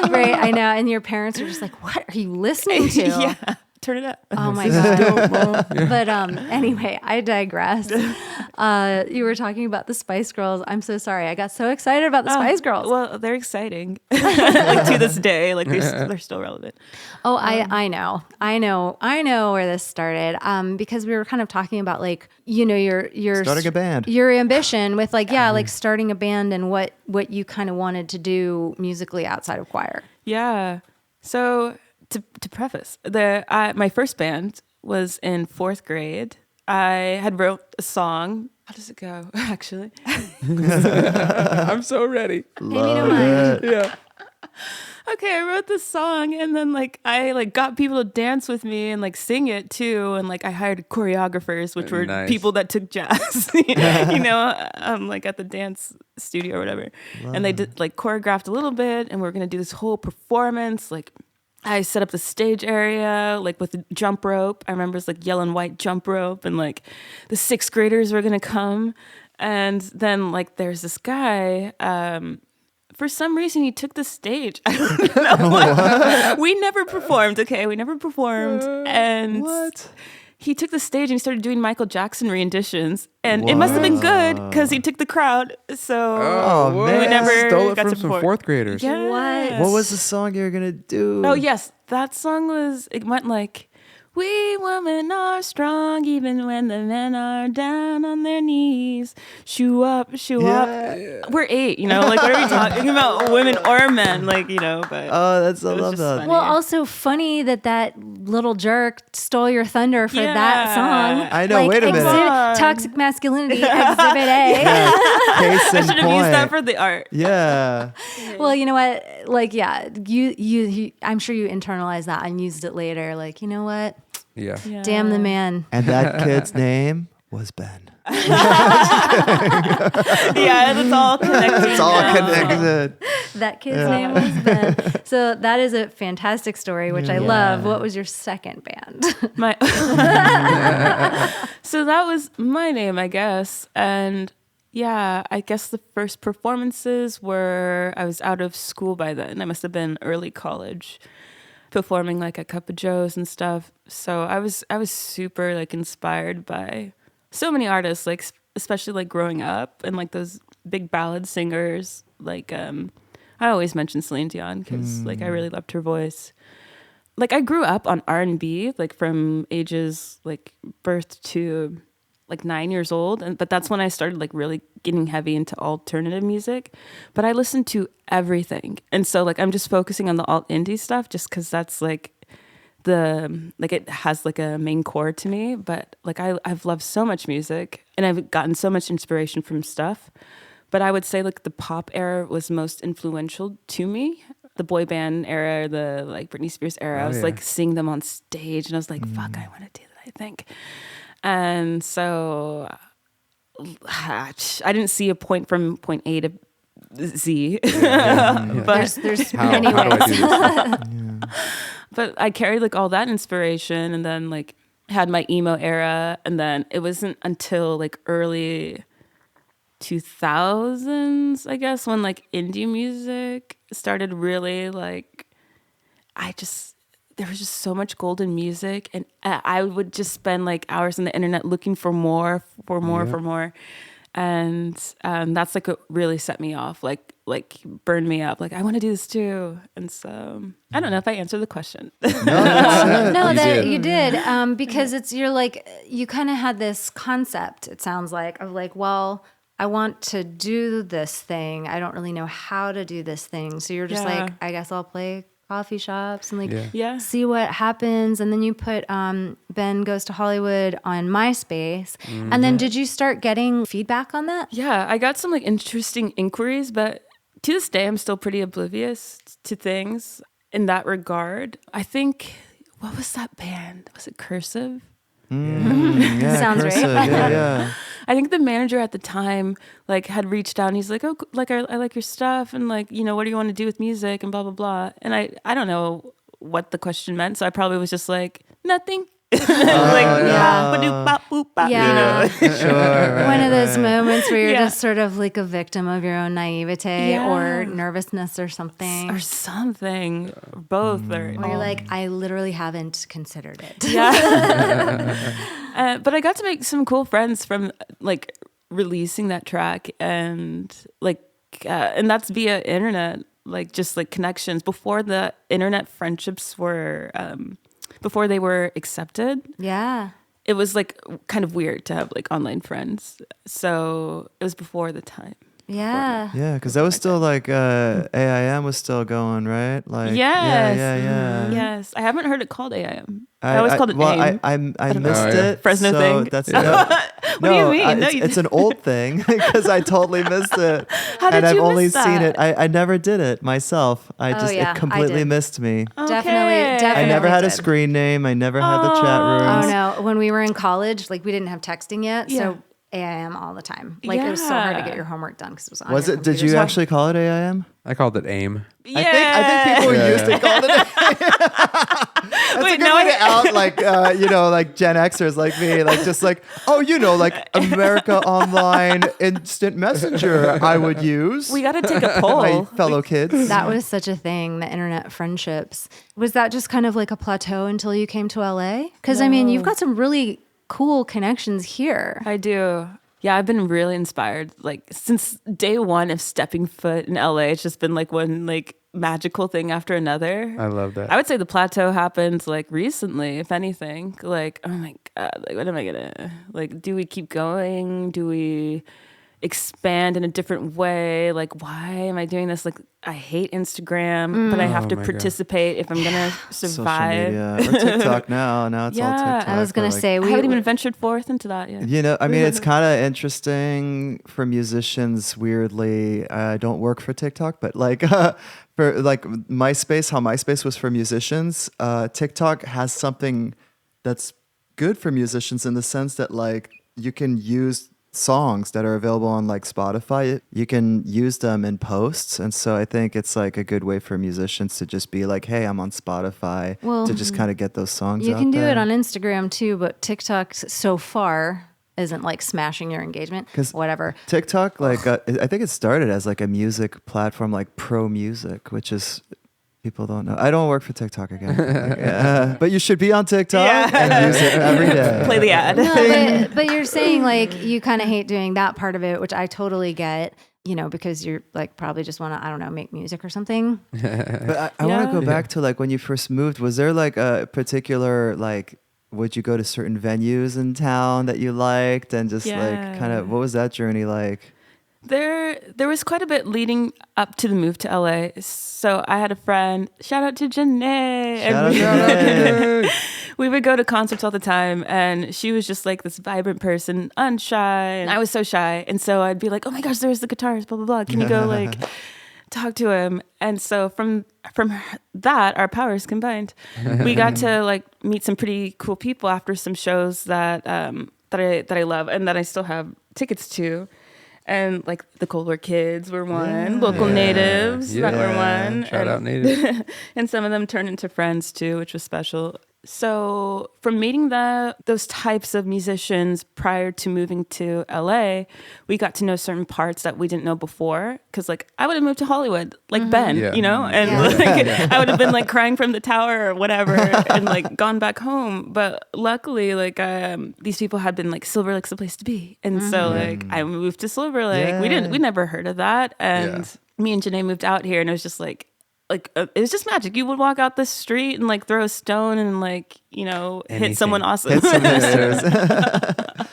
Right. I know. And your parents are just like, what are you listening to? Yeah. Turn it up. Oh my God. But anyway, I digress. You were talking about the Spice Girls. I'm so sorry. I got so excited about the Spice Girls. Well, they're exciting. Like to this day, like they're still relevant. Oh, I know where this started. Because we were kind of talking about like, you know, your Starting a band. your ambition with like, yeah, like starting a band, and what you kind of wanted to do musically outside of choir. Yeah. So to preface, my first band was in 4th grade. I had wrote a song. How does it go? Actually, I'm so ready. Maybe don't mind. Yeah. okay, I wrote this song, and then like I like got people to dance with me and like sing it too, and like I hired choreographers, which were Nice. people that took jazz, like at the dance studio or whatever, and they did like choreographed a little bit, and we are gonna do this whole performance. Like I set up the stage area like with a jump rope. I remember it's like yellow and white jump rope, and like the 6th graders were gonna come, and then like there's this guy. For some reason, he took the stage. I don't know what. We never performed, okay? We never performed. And What? he took the stage and he started doing Michael Jackson renditions. And it must have been good because he took the crowd. So man. we never Stole it got from to some perform. 4th graders. Yes. What was the song you were gonna do? Oh, yes. That song it went like, we women are strong even when the men are down on their knees. Shoo up. We're 8, like what are we talking about? Women or men, but I love that. funny. Well, also funny that little jerk stole your thunder for that song. I know, wait a minute. Toxic masculinity, exhibit A. Yeah. Case I in should have used that for the art. Yeah. Well, you know what? Like, yeah, you I'm sure you internalized that and used it later. Like, you know what? Yeah. Damn the man. And that kid's name was Ben. Yeah, it's all connected. It's all connected. That kid's name was Ben. So that is a fantastic story, which I love. What was your second band? So that was my name, I guess. And yeah, I guess the first performances were, I was out of school by then. I must have been early college, performing like at Cuppa Joe's and stuff. So I was super like inspired by so many artists, like especially like growing up and like those big ballad singers. Like I always mention Celine Dion because like I really loved her voice. Like I grew up on R&B, like from ages like birth to like 9 years old, but that's when I started like really getting heavy into alternative music. But I listened to everything, and so like I'm just focusing on the alt indie stuff just because that's like it has like a main core to me. But like I've loved so much music and I've gotten so much inspiration from stuff. But I would say like the pop era was most influential to me. The boy band era, the like Britney Spears era. I was like seeing them on stage, and I was like, "Fuck, I want to do that." I think. And so I didn't see a point from point A to Z. But there's many ways. But I carried like all that inspiration, and then like had my emo era, and then it wasn't until like early 2000s, I guess, when like indie music started really like there was just so much golden music, and I would just spend like hours on the internet looking for more. And that's like what really set me off, like burned me up. Like, I want to do this too. And so I don't know if I answered the question. No, you did. Because you kind of had this concept, it sounds like, of like, well, I want to do this thing. I don't really know how to do this thing. So you're just like, I guess I'll play coffee shops and see what happens. And then you put Ben Goes to Hollywood on MySpace. Mm-hmm. And then did you start getting feedback on that? Yeah, I got some like interesting inquiries, but to this day, I'm still pretty oblivious to things in that regard. I think, what was that band? Was it Cursive? Yeah, sounds Cursive. right. Yeah. I think the manager at the time like had reached out and he's like, oh, like I like your stuff, and like, what do you want to do with music and blah blah blah. And I don't know what the question meant, so I probably was just like, nothing. Sure. One of those moments where you're just sort of like a victim of your own naivete or nervousness or something. Both. Where you're like, I literally haven't considered it. Yeah. But I got to make some cool friends from like releasing that track, and like and that's via internet, like just like connections. Before the internet friendships were before they were accepted. Yeah. It was like kind of weird to have like online friends. So it was before the time. Yeah. Yeah, because that was still like AIM was still going, right? Like Yes. yeah. Yes. I haven't heard it called AIM. I always called it AIM. I missed it. Fresno so thing. That's What do you mean? It's an old thing because I totally missed it. How did and I've you only miss that? seen it. I never did it myself. Yeah, It completely missed me. Definitely. I never had a did. screen name. I never had the chat rooms. Oh no! When we were in college, like we didn't have texting yet, so AIM all the time. Like it was so hard to get your homework done because it was on. Was your it? Did you computer. actually call it AIM? I called it AIM. Yeah. I think people used to call it. That's a good way to out like like Gen Xers like me, like just like like America Online Instant Messenger. I would use. We got to take a poll. My fellow kids. That was such a thing. The internet friendships. Was that just kind of like a plateau until you came to LA? Because I mean, you've got some really cool connections here. I do. Yeah, I've been really inspired. Like since day one of stepping foot in LA, it's just been like one like magical thing after another. I love that. I would say the plateau happened like recently, if anything. Like, oh my God, like what am I gonna like? Do we keep going? Do we expand in a different way? Like, why am I doing this? Like, I hate Instagram, but I have to participate if I'm gonna survive. Social media. Or TikTok now. Now it's all TikTok. I was gonna say I haven't even ventured forth into that yet. I mean, it's kind of interesting for musicians. Weirdly, I don't work for TikTok, but like for like MySpace, how MySpace was for musicians, TikTok has something that's good for musicians in the sense that like you can use songs that are available on like Spotify. You can use them in posts, and so I think it's like a good way for musicians to just be like, hey, I'm on Spotify, to just kind of get those songs out there. You can do it on Instagram too, but TikTok so far isn't like smashing your engagement. Whatever. TikTok, like I think it started as like a music platform, like Pro Music, which is people don't know. I don't work for TikTok again. But you should be on TikTok and use it every day. Play the ad. No, but you're saying like you kind of hate doing that part of it, which I totally get, because you're like probably just want to, I don't know, make music or something. But I want to go back to like when you first moved. Was there like a particular like, would you go to certain venues in town that you liked and just like kind of, what was that journey like? There was quite a bit leading up to the move to LA. So I had a friend, shout out to Janae. We would go to concerts all the time, and she was just like this vibrant person, unshy, and I was so shy. And so I'd be like, oh my gosh, there's the guitarist, blah, blah, blah. Can you go like talk to him? And so from that, our powers combined. We got to like meet some pretty cool people after some shows that I love and that I still have tickets to. And like the Cold War Kids were one, local natives that were one. Shout out natives. And some of them turned into friends too, which was special. So from meeting those types of musicians prior to moving to LA, we got to know certain parts that we didn't know before. Because like I would have moved to Hollywood, like Ben, and like I would have been like crying from the tower or whatever, and like gone back home. But luckily, like these people had been like Silver Lake's the place to be, and so like I moved to Silver Lake. We never heard of that, and me and Janae moved out here, and it was just like it was just magic. You would walk out the street and like throw a stone and like hit someone awesome. Hit some hipsters.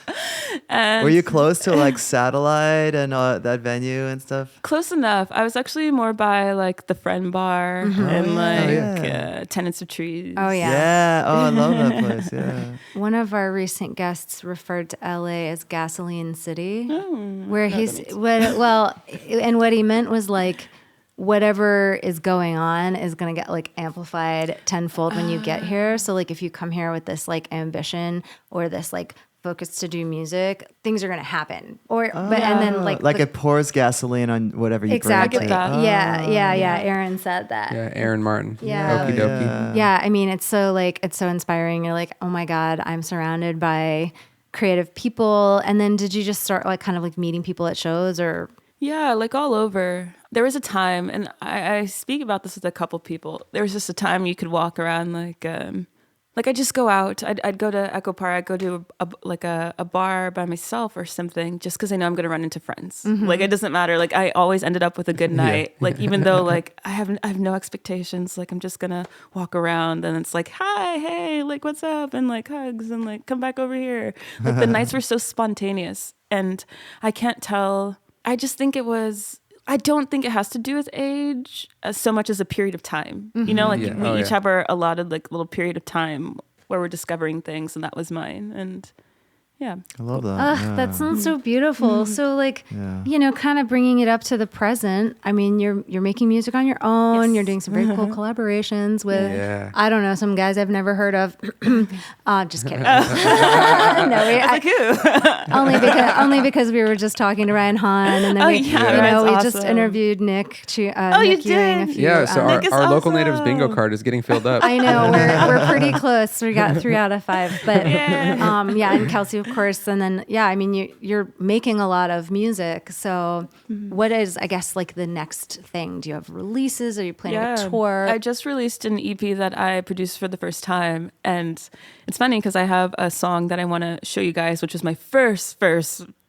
Were you close to like Satellite and that venue and stuff? Close enough. I was actually more by like the Friend Bar and Tenants of Trees. Oh yeah. Yeah. Oh, I love that place. Yeah. One of our recent guests referred to LA as Gasoline City, where and what he meant was like, whatever is going on is going to get like amplified tenfold when you get here. So like if you come here with this like ambition or this like focus to do music, things are going to happen. And then like it pours gasoline on whatever you bring. Exactly. Yeah. Aaron said that. Yeah, Aaron Martin. Yeah. Okie dokie. Yeah, I mean it's so inspiring. You're like, oh my God, I'm surrounded by creative people. And then did you just start like kind of like meeting people at shows or? Yeah, like all over. There was a time, and I speak about this with a couple people. There was just a time you could walk around like I just go out. I'd go to Echo Park. I'd go to a bar by myself or something, just because I know I'm going to run into friends. Like it doesn't matter. Like I always ended up with a good night. Like even though like I have no expectations. Like I'm just gonna walk around, and it's like hi, hey, like what's up, and like hugs, and like come back over here. Like the nights were so spontaneous, and I can't tell I just think I don't think it has to do with age so much as a period of time. Mm-hmm. You know, like we each have our allotted like little period of time where we're discovering things, and that was mine. And yeah. I love that. That sounds so beautiful. So like, you know, kind of bringing it up to the present. I mean, you're making music on your own. Yes. You're doing some very cool collaborations with, I don't know, some guys I've never heard of. Just kidding. Only because we were just talking to Ryan Hahn, and then we just interviewed Nick. You did? So our local natives bingo card is getting filled up. I know we're pretty close. We got 3 out of 5, but and Kelsey, of course, and then I mean you're making a lot of music. So what is, I guess, like the next thing? Do you have releases? Are you planning a tour? I just released an EP that I produced for the first time, and it's funny because I have a song that I want to show you guys, which was my first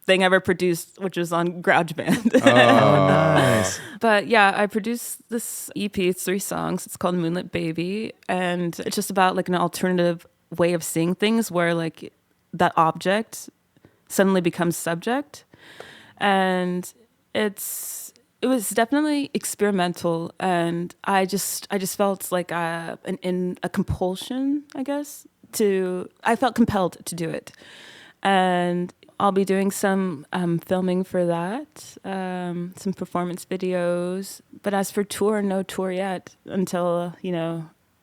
thing ever produced, which was on GarageBand. Oh, nice. But I produced this EP. It's 3 songs. It's called Moonlit Baby, and it's just about like an alternative way of seeing things where like that object suddenly becomes subject. And it was definitely experimental, and I just felt like a compulsion, I guess, I felt compelled to do it. And I'll be doing some filming for that, some performance videos. But as for tour, no tour yet until,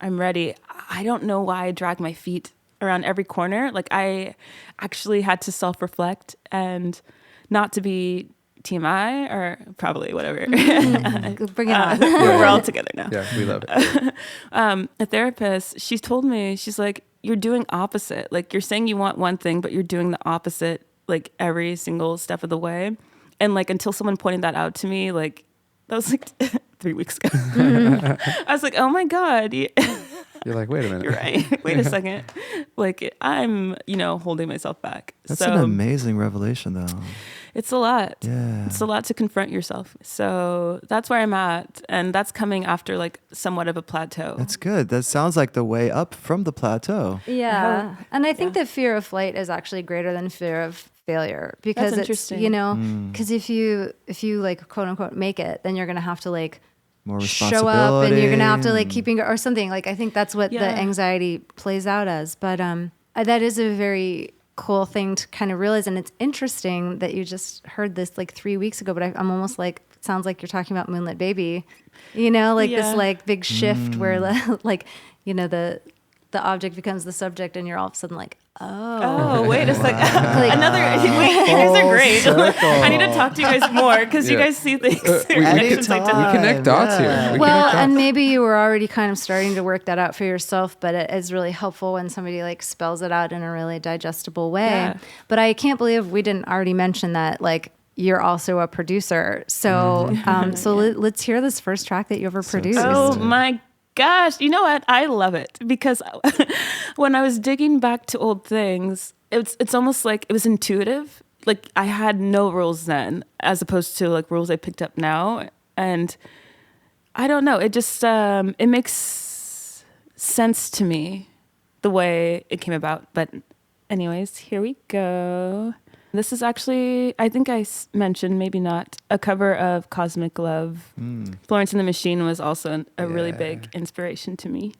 I'm ready. I don't know why I drag my feet around every corner. Like, I actually had to self-reflect, and not to be TMI or probably whatever. Bring it on. We're all together now. Yeah, we love it. A therapist, she told me, she's like, you're doing opposite. Like, you're saying you want one thing, but you're doing the opposite, like, every single step of the way. And, like, until someone pointed that out to me, like, that was, like, 3 weeks ago. I was like, oh, my God. You're like, wait a minute. You're right. Wait a second. Like, I'm, holding myself back. That's an amazing revelation, though. It's a lot. Yeah. It's a lot to confront yourself. So that's where I'm at. And that's coming after like somewhat of a plateau. That's good. That sounds like the way up from the plateau. Yeah. And I think the fear of flight is actually greater than fear of failure, because it's, because if you like, quote unquote, make it, then you're going to have to like more show up, and you're going to have to like keeping or something. Like, I think that's what the anxiety plays out as. But that is a very cool thing to kind of realize, and it's interesting that you just heard this like 3 weeks ago, but I'm almost like, it sounds like you're talking about Moonlit Baby, this like big shift where like, the object becomes the subject, and you're all of a sudden like, oh wait a second. Like, you guys are great. I need to talk to you guys more, because you guys see things. We connect dots here. And maybe you were already kind of starting to work that out for yourself, but it is really helpful when somebody like spells it out in a really digestible way. Yeah. But I can't believe we didn't already mention that, like, you're also a producer. So, let's hear this first track that you ever produced. Oh my gosh, you know what? I love it, because when I was digging back to old things, it's almost like it was intuitive. Like, I had no rules then, as opposed to like rules I picked up now. And I don't know, it just it makes sense to me the way it came about. But anyways, here we go. This is actually, I think I mentioned, maybe not, a cover of Cosmic Love. Florence and the Machine was also a really big inspiration to me.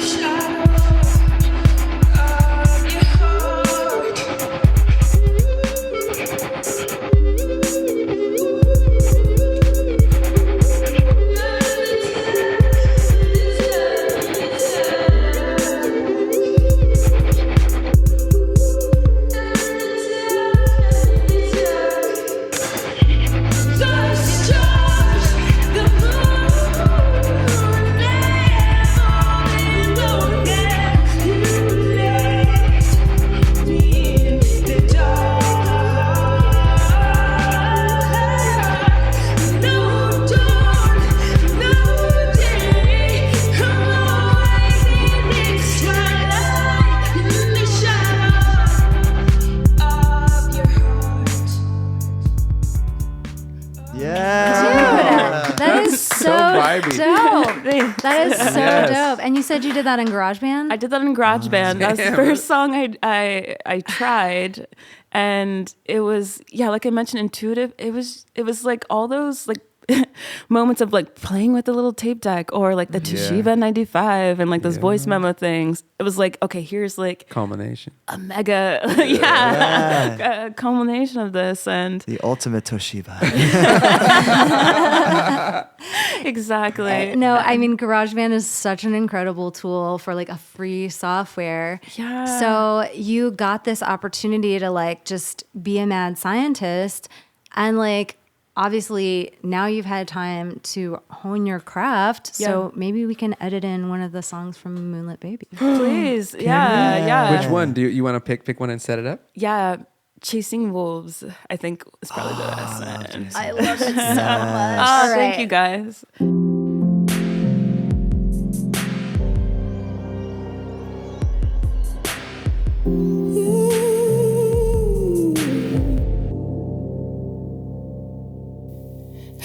Shadow. vibey. Dope. That is so dope. And you said you did that in GarageBand? I did that in GarageBand. That was the first song I tried, and it was like I mentioned, intuitive. It was like all those like moments of like playing with the little tape deck or like the Toshiba 95 and like those voice memo things. It was like, okay, here's like culmination, a mega a culmination of this, and the ultimate Toshiba. Exactly. No, I mean GarageBand is such an incredible tool for like a free software. Yeah. So you got this opportunity to like just be a mad scientist, and like obviously now you've had time to hone your craft. So maybe we can edit in one of the songs from Moonlit Baby. Please. Yeah. Which one do you want to pick one and set it up? Yeah. Chasing Wolves, I think, is probably the best. I love it so much. Oh, thank you guys.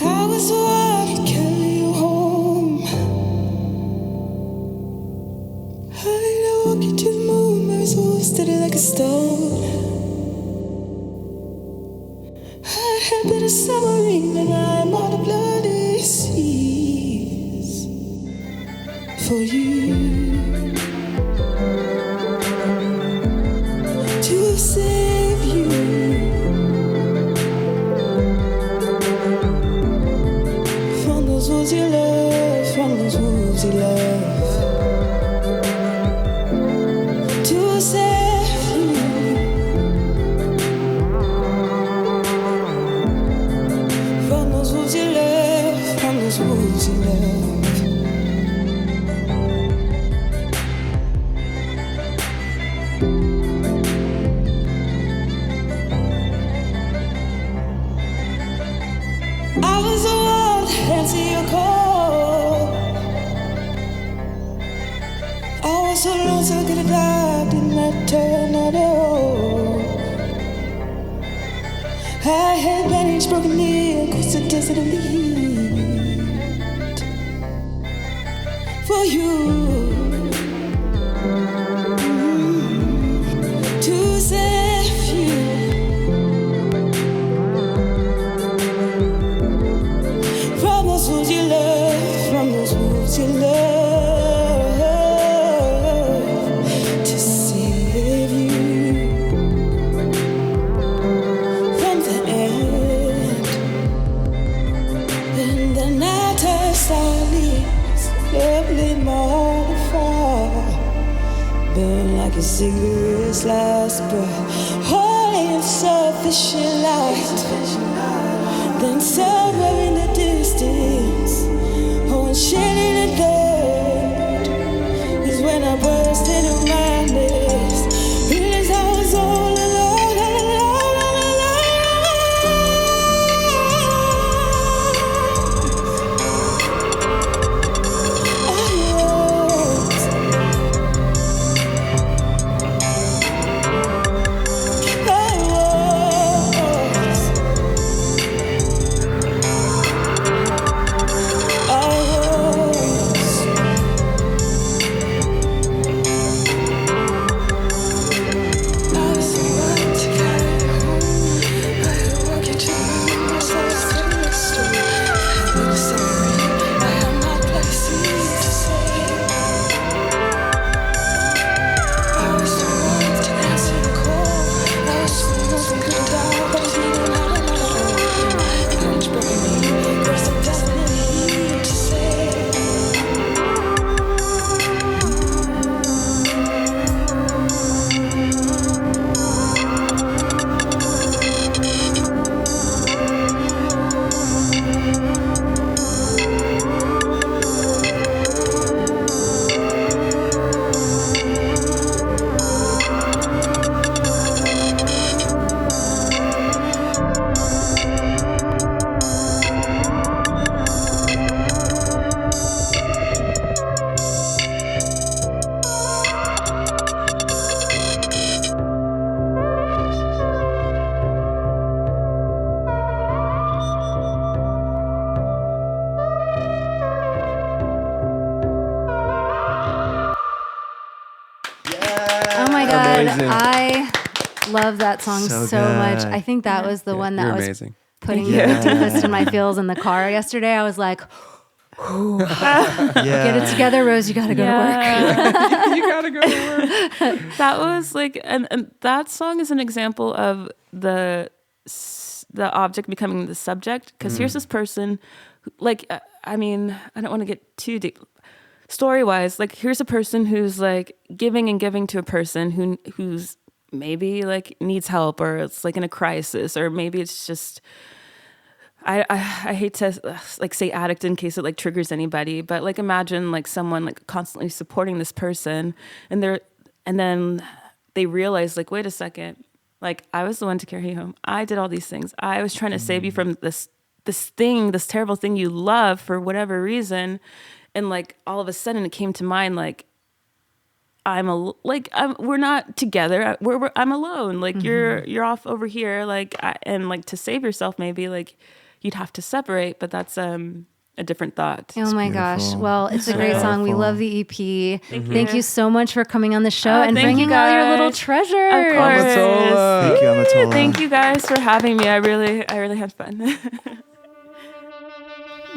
I was the one to carry you home. I walk you to the moon, my soul steady like a stone. I had been a submarine and I'm on the bloody seas for you to save you from those wolves you love, from those wolves you love, to save you from those wolves you love, from those wolves you love. I was the one to answer your call. I was so lonesome I could have died, didn't matter, not at all. I had bandage, broken knee, across the desert in the heat for you to save you from those wolves you love, from those wolves you love, to save you from the end. When the night turns silence, lovely morning fire, burn like a cigarette's last breath, holy and sufficient light. Then somewhere in the distance, oh, and shading the dirt, is when I burst into madness. Realized I was all alone, all alone, all I was God. Amazing. I love that song so much. I think that was the one that was amazing. putting the deepest in my feels in the car yesterday. I was like, get it together, Rose. You got to go to work. You gotta go to work. That was like, and that song is an example of the object becoming the subject. Because here's this person, who, like, I mean, I don't want to get too deep. Story-wise, like, here's a person who's like giving and giving to a person who's maybe like needs help, or it's like in a crisis, or maybe it's just. I hate to like say addict in case it like triggers anybody, but like imagine like someone like constantly supporting this person, and then they realize like, wait a second, like I was the one to carry you home. I did all these things. I was trying to save you from this terrible thing you love for whatever reason, and like all of a sudden it came to mind like we're not together. I'm alone. Like you're off over here. Like and like to save yourself maybe like. You'd have to separate, but that's a different thought. Oh my gosh. Well, it's a great song. We love the EP. Thank you so much for coming on the show and bringing all your little treasures. Of course. Omotola. Thank you, Omotola. Thank you guys for having me. I really had fun.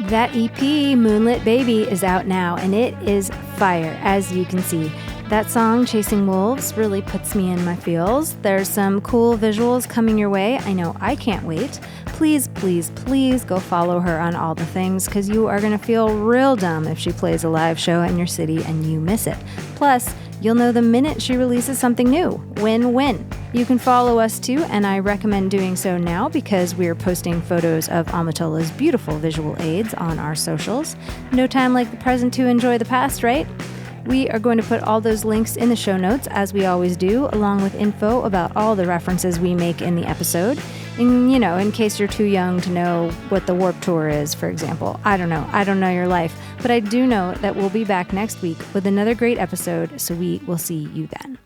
That EP, Moonlit Baby, is out now, and it is fire, as you can see. That song, Chasing Wolves, really puts me in my feels. There's some cool visuals coming your way. I know I can't wait. Please, please, please go follow her on all the things, because you are going to feel real dumb if she plays a live show in your city and you miss it. Plus, you'll know the minute she releases something new. Win-win. You can follow us too, and I recommend doing so now because we're posting photos of Omotola's beautiful visual aids on our socials. No time like the present to enjoy the past, right? We are going to put all those links in the show notes, as we always do, along with info about all the references we make in the episode. And, you know, in case you're too young to know what the Warped Tour is, for example. I don't know your life. But I do know that we'll be back next week with another great episode, so we will see you then.